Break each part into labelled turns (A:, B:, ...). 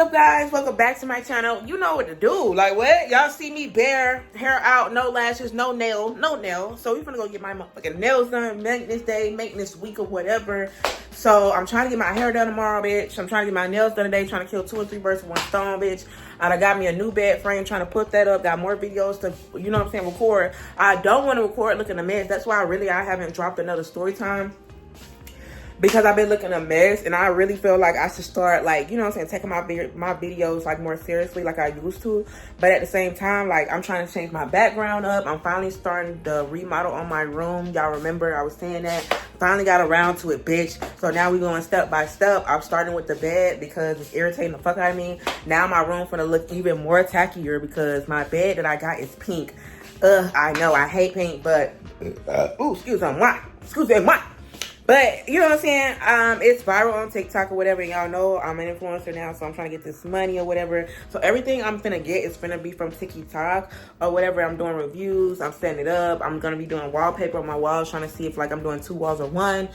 A: up, guys? Welcome back to my channel. You know what to do. Like, what? Y'all see me bare, hair out, no lashes, no nail. So we're gonna go get my motherfucking nails done, maintenance day, maintenance week, or whatever. So I'm trying to get my hair done tomorrow, bitch. I'm trying to get my nails done today, trying to kill 2 or 3 birds with one stone, bitch. And I got me a new bed frame, trying to put that up. Got more videos to, you know what I'm saying, record. I don't want to record looking a mess. That's why I haven't dropped another story time. Because I've been looking a mess, and I really feel like I should start, like, you know what I'm saying, taking my videos, like, more seriously like I used to. But at the same time, like, I'm trying to change my background up. I'm finally starting the remodel on my room. Y'all remember I was saying that? Finally got around to it, bitch. So now we're going step by step. I'm starting with the bed because it's irritating the fuck out of me. Now my room finna look even more tackier because my bed that I got is pink. I know, I hate pink, but, excuse me. But, you know what I'm saying, it's viral on TikTok or whatever. Y'all know I'm an influencer now, so I'm trying to get this money or whatever. So everything I'm finna get is finna be from TikTok or whatever. I'm doing reviews, I'm setting it up. I'm gonna be doing wallpaper on my walls, trying to see if, like, I'm doing 2 walls or 1.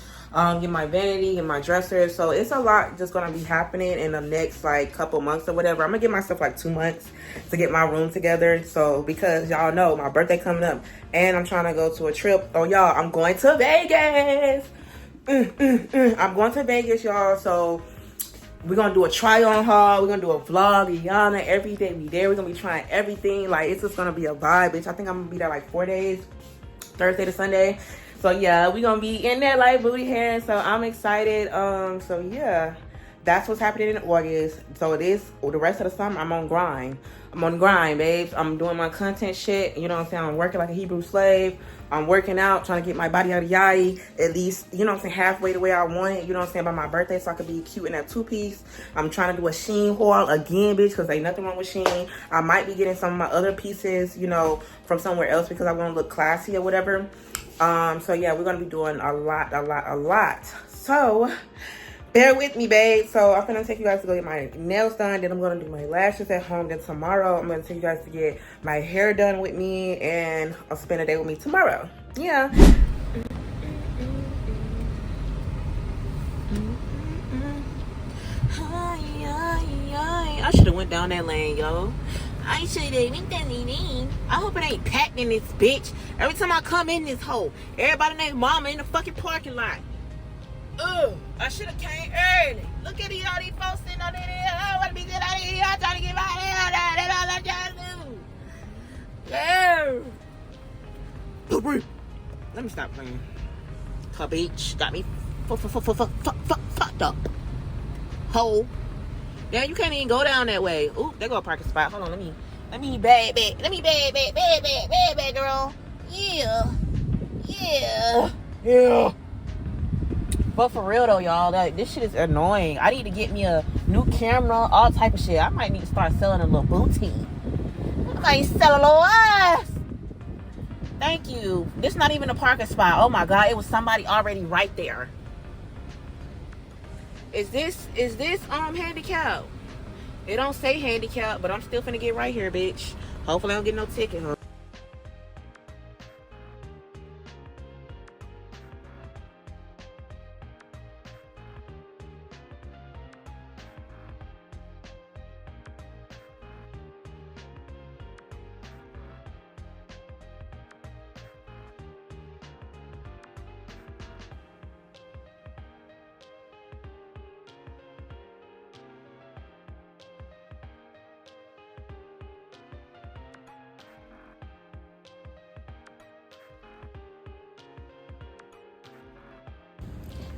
A: Get my vanity and my dresser. So it's a lot just gonna be happening in the next, like, couple months or whatever. I'm gonna give myself, like, 2 months to get my room together. So, because y'all know my birthday coming up, and I'm trying to go to a trip. Oh, y'all, I'm going to Vegas. I'm going to Vegas, y'all. So we're gonna do a try-on haul. We're gonna do a vlog. Yana, every day we there. We're gonna be trying everything. Like, it's just gonna be a vibe, bitch. I think I'm gonna be there like 4 days, Thursday to Sunday. So yeah, we're gonna be in there like booty hair. So I'm excited. So yeah, that's what's happening in August. So it is the rest of the summer. I'm on grind. Babes. I'm doing my content shit. You know what I'm saying? I'm working like a Hebrew slave. I'm working out, trying to get my body out of yai, at least, you know what I'm saying, halfway the way I want it, you know what I'm saying, by my birthday, so I could be cute in that 2-piece. I'm trying to do a Shein haul again, bitch, because ain't nothing wrong with Shein. I might be getting some of my other pieces, you know, from somewhere else because I want to look classy or whatever. So yeah, we're going to be doing a lot. So bear with me, babe. So I'm gonna take you guys to go get my nails done. Then I'm gonna do my lashes at home. Then tomorrow I'm gonna take you guys to get my hair done with me, and I'll spend a day with me tomorrow. Yeah. I should have went down that lane, yo. I should have went down that lane. I hope it ain't packed in this bitch. Every time I come in this hole, everybody named mama in the fucking parking lot. I should have came early. Look at all these folks sitting on there. I want to be good out here. I'm trying to get my hair done. That's all I'm trying to do. Yeah. Let me stop playing. Her bitch got me fucked up. Hole. Now you can't even go down that way. Ooh, there go a parking spot. Hold on, let me bag, girl. Yeah. But for real though, y'all, like, this shit is annoying. I need to get me a new camera, all type of shit. I might need to start selling a little boutique. I might sell a little ass. Thank you. This not even a parking spot. Oh my God, it was somebody already right there. Is this handicap? It don't say handicap, but I'm still finna get right here, bitch. Hopefully I don't get no ticket, huh?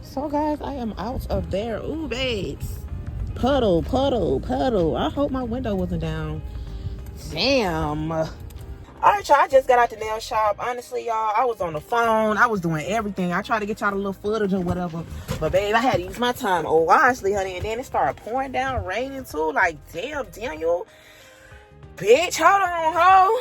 A: So guys, I am out of there. Ooh, babes. Puddle. I hope my window wasn't down. Damn. All right, y'all. I just got out the nail shop. Honestly, y'all, I was on the phone. I was doing everything. I tried to get y'all a little footage or whatever. But, babe, I had to use my time wisely, honey. And then it started pouring down, raining, too. Like, damn, Daniel. Bitch, hold on, ho.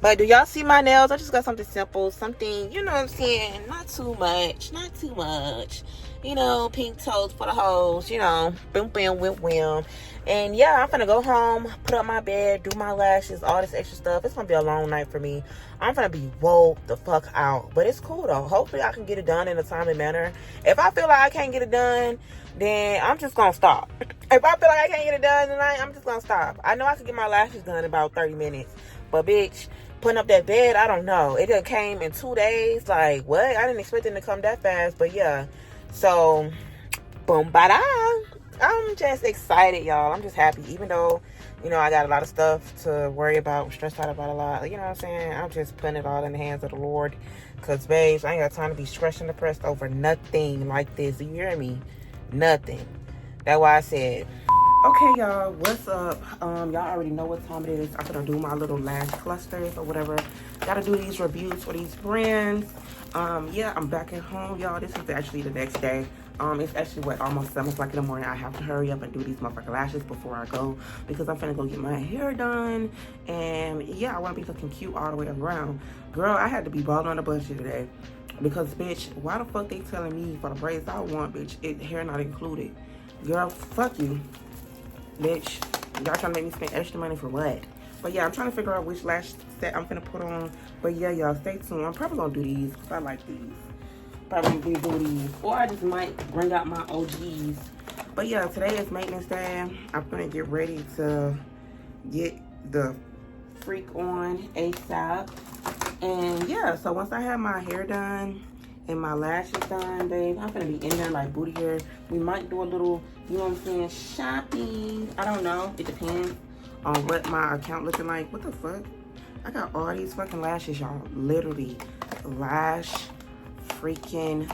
A: But do y'all see my nails? I just got something simple, something, you know what I'm saying, not too much, you know, pink toes for the hoes, you know, boom, bam, whim, whim. And yeah, I'm gonna go home, put up my bed, do my lashes, all this extra stuff. It's gonna be a long night for me. I'm gonna be woke the fuck out, but it's cool though. Hopefully I can get it done in a timely manner. If I feel like I can't get it done, then I'm just gonna stop. If I feel like I can't get it done tonight, I'm just gonna stop. I know I can get my lashes done in about 30 minutes, but bitch, putting up that bed, I don't know. It done came in 2 days. Like, what? I didn't expect it to come that fast. But yeah. So, boom, ba-da. I'm just excited, y'all. I'm just happy. Even though, you know, I got a lot of stuff to worry about. I'm stressed out about a lot. You know what I'm saying? I'm just putting it all in the hands of the Lord. Because, babes, I ain't got time to be stressed and depressed over nothing like this. You hear me? Nothing. That's why I said... Okay, y'all, what's up? Y'all already know what time it is. I'm gonna do my little lash clusters or whatever. Gotta do these reviews for these brands. Yeah, I'm back at home, y'all. This is actually the next day. It's actually what, almost 7 o'clock in the morning. I have to hurry up and do these motherfucking lashes before I go because I'm finna go get my hair done. And yeah, I wanna be looking cute all the way around. Girl, I had to be balling on a budget today because, bitch, why the fuck they telling me for the braids I want, bitch, hair not included? Girl, fuck you. Bitch, y'all trying to make me spend extra money for what? But yeah, I'm trying to figure out which lash set I'm gonna put on. But yeah, y'all, stay tuned. I'm probably gonna do these because I like these. Probably do these. Or I just might bring out my OGs. But yeah, today is maintenance day. I'm gonna get ready to get the freak on ASAP. And yeah, so once I have my hair done and my lashes done, babe, I'm gonna be in there like booty hair. We might do a little, you know what I'm saying, shopping. I don't know. It depends on what my account looking like. What the fuck? I got all these fucking lashes, y'all. Literally, lash freaking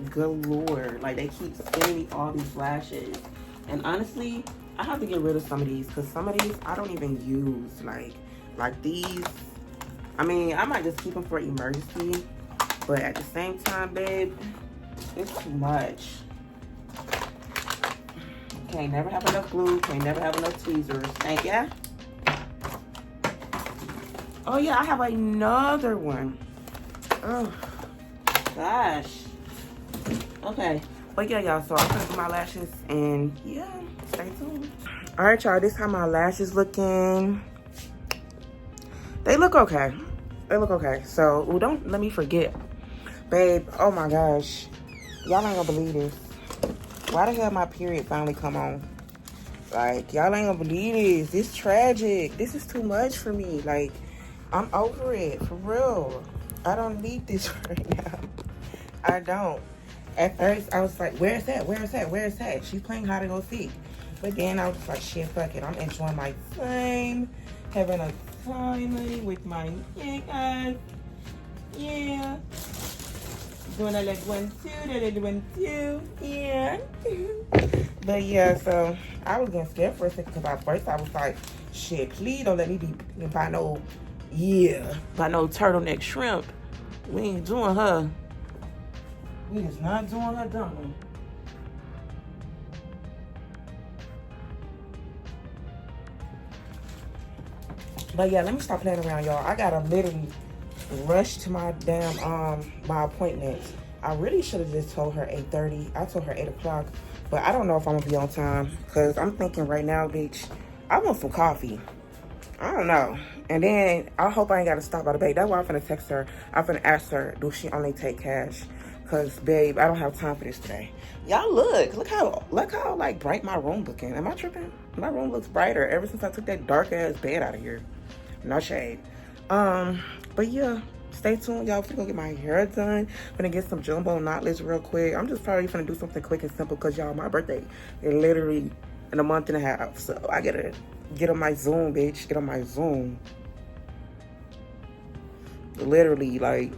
A: galore. Like, they keep sending me all these lashes. And honestly, I have to get rid of some of these because some of these I don't even use. Like these. I mean, I might just keep them for emergency. But at the same time, babe, it's too much. Can't never have enough glue. Can't never have enough tweezers. Thank ya. Oh, yeah, I have another one. Oh, gosh. Okay. But yeah, y'all, so I'm gonna do my lashes. And yeah, stay tuned. All right, y'all, this is how my lashes looking. They look okay. They look okay. So, well, don't let me forget. Babe, oh my gosh. Y'all ain't gonna believe this. Why the hell my period finally come on? Like, y'all ain't gonna believe this. This is tragic. This is too much for me. Like, I'm over it. For real. I don't need this right now. I don't. At first, I was like, where's that? Where's that? Where's that? She's playing hide and go seek. But then I was just like, shit, fuck it. I'm enjoying my time. Having a time with my guys. Yeah. Doing a little 1, 2, a little 1, 2, yeah. But yeah, so I was getting scared for a second because at first I was like, shit, please don't let me be by no turtleneck shrimp. We ain't doing her. We is not doing her dumpling. But yeah, let me stop playing around, y'all. I gotta literally rush to my damn my appointment. I really should have just told her 8:30. I told her 8 o'clock, but I don't know if I'm gonna be on time because I'm thinking right now, bitch, I want some coffee. I don't know. And then I hope I ain't gotta stop by the bank. That's why I'm gonna text her. I'm gonna ask her, do she only take cash? Cause babe, I don't have time for this today. Y'all look how like bright my room looking. Am I tripping? My room looks brighter ever since I took that dark ass bed out of here. No shade. But yeah, stay tuned, y'all. I'm gonna get my hair done. I'm gonna get some jumbo knotless real quick. I'm just probably gonna do something quick and simple because y'all, my birthday is literally in a month and a half. So I gotta get on my Zoom, bitch. Get on my Zoom. Literally, like,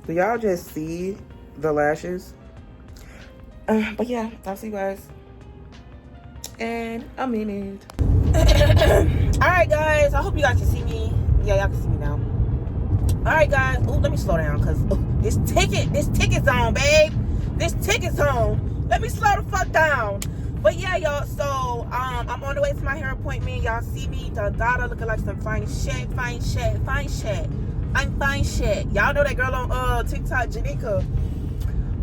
A: do y'all just see the lashes? But yeah, I'll see you guys in a minute. Alright guys, I hope you guys can see me. Yeah, y'all can see me now. Alright guys, ooh, let me slow down because this ticket's on, babe. This ticket's on. Let me slow the fuck down. But yeah, y'all, so I'm on the way to my hair appointment. Y'all see me, the daughter looking like some fine shit. I'm fine shit. Y'all know that girl on TikTok, Janika.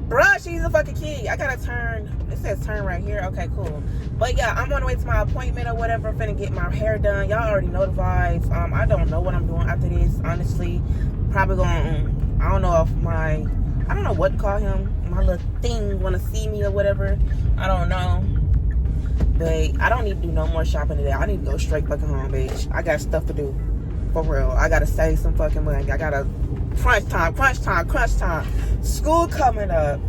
A: Bruh, she's a fucking kid. I gotta turn. It says turn right here. Okay, cool. But yeah, I'm on the way to my appointment or whatever. I'm finna get my hair done. Y'all already know the vibes. I don't know what I'm doing after this, honestly. Probably gonna, I don't know if I don't know what to call him. My little thing wanna see me or whatever. I don't know. But I don't need to do no more shopping today. I need to go straight fucking home, bitch. I got stuff to do. For real. I gotta save some fucking money. I gotta crunch time. School coming up.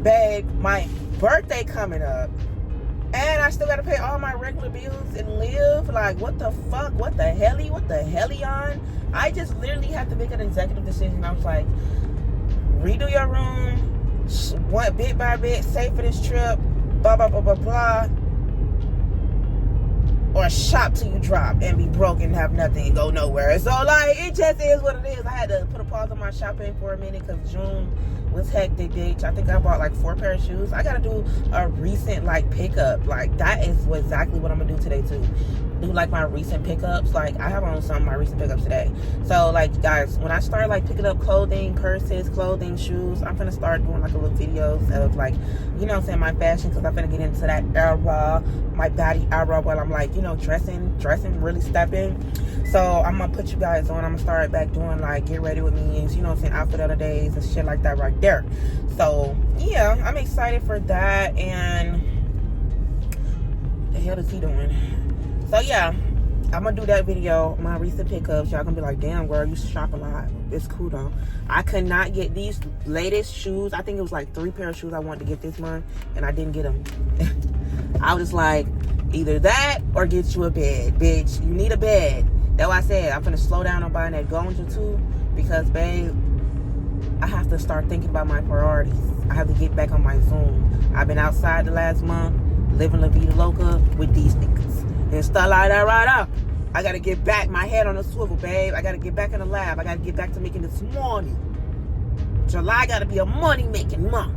A: Babe, my birthday coming up. And I still gotta pay all my regular bills and live. Like, what the fuck? What the helly on? I just literally had to make an executive decision. I was like, redo your room. One bit by bit. Save for this trip. Blah, blah, blah, blah, blah. Or shop till you drop and be broke and have nothing and go nowhere. So, like, it just is what it is. I had to put a pause on my shopping for a minute because June was hectic, bitch. I think I bought like 4 pair of shoes. I gotta do a recent like pickup. Like, that is exactly what I'm gonna do today too. Do like my recent pickups. Like, I have on some of my recent pickups today. So, like, guys, when I start like picking up clothing, purses, clothing, shoes, I'm gonna start doing like a little videos of like, you know what I'm saying, my fashion, because I'm gonna get into that era, my body era, while I'm like, you know, dressing, really stepping. So I'm gonna put you guys on. I'm gonna start back doing like get ready with me, you know what I'm saying, outfit of the days and shit like that right there. So yeah, I'm excited for that. And the hell is he doing? So yeah, I'm gonna do that video, my recent pickups. Y'all gonna be like, damn girl, you shop a lot. It's cool though. I could not get these latest shoes. I think it was like 3 pair of shoes I wanted to get this month, and I didn't get them. I was like, either that or get you a bed, bitch. You need a bed. That's why I said I'm gonna slow down on buying that Gonja too, because babe, I have to start thinking about my priorities. I have to get back on my Zoom. I've been outside the last month, living La Vida Loca with these niggas and stuff like that right up. I gotta get back, my head on a swivel, babe. I gotta get back in the lab. I gotta get back to making this money. July gotta be a money-making month.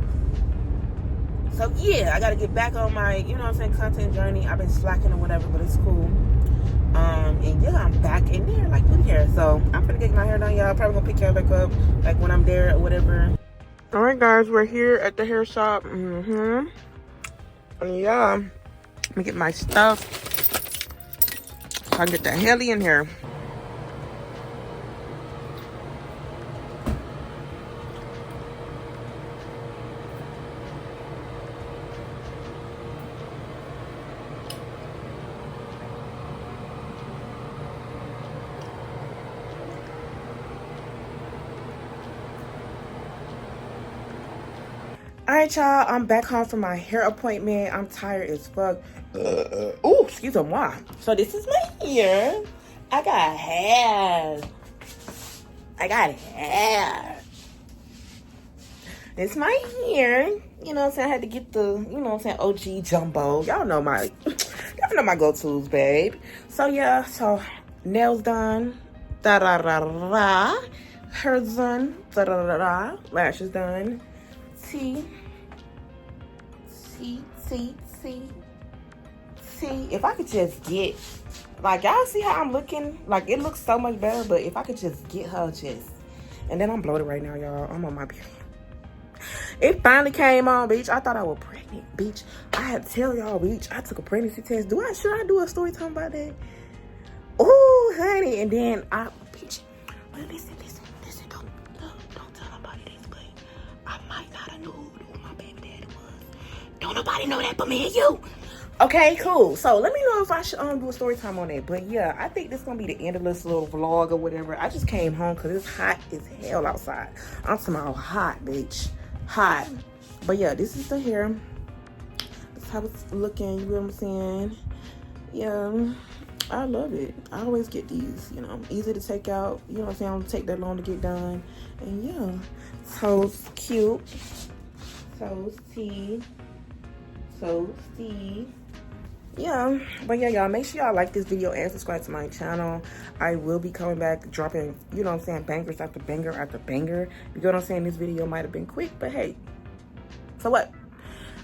A: So yeah, I gotta get back on my, you know what I'm saying, content journey. I've been slacking or whatever, but it's cool. And yeah, I'm back in there, like, with hair. So I'm gonna get my hair done, y'all. Probably gonna pick y'all back up, like, when I'm there or whatever. All right, guys, we're here at the hair shop. And yeah, let me get my stuff so I can get the helly in here. All right, y'all, I'm back home from my hair appointment. I'm tired as fuck. Oh, excuse me. So this is my hair. I got hair. This is my hair. You know what I'm saying? I had to get the, you know what I'm saying, OG jumbo. Y'all know my go-tos, babe. So yeah, so nails done. Da-da-da-da-da. Hair done. Da-da-da-da. Lashes done. See, if I could just get, like, y'all see how I'm looking? Like, it looks so much better, but if I could just get her just, and then I'm bloated right now, y'all. I'm on my period. It finally came on, bitch. I thought I was pregnant, bitch. I had to tell y'all, bitch, I took a pregnancy test. Should I do a story talking about that? Oh, honey, and then bitch, well, listen, don't tell nobody this, but I might not have known who my baby daddy was. Don't nobody know that but me and you. Okay, cool. So let me know if I should do a story time on it. But yeah, I think this is gonna be the end of this little vlog or whatever. I just came home because it's hot as hell outside. I'm talking hot, bitch. Hot. But yeah, this is the hair. This is how it's looking, you know what I'm saying? Yeah, I love it. I always get these, you know, easy to take out. You know what I'm saying? I don't take that long to get done. And yeah, so cute. So yeah, but yeah, y'all, make sure y'all like this video and subscribe to my channel. I will be coming back dropping, you know what I'm saying, bangers after banger after banger. You know what I'm saying? This video might have been quick, but hey, so what?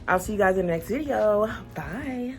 A: I'll see you guys in the next video. Bye.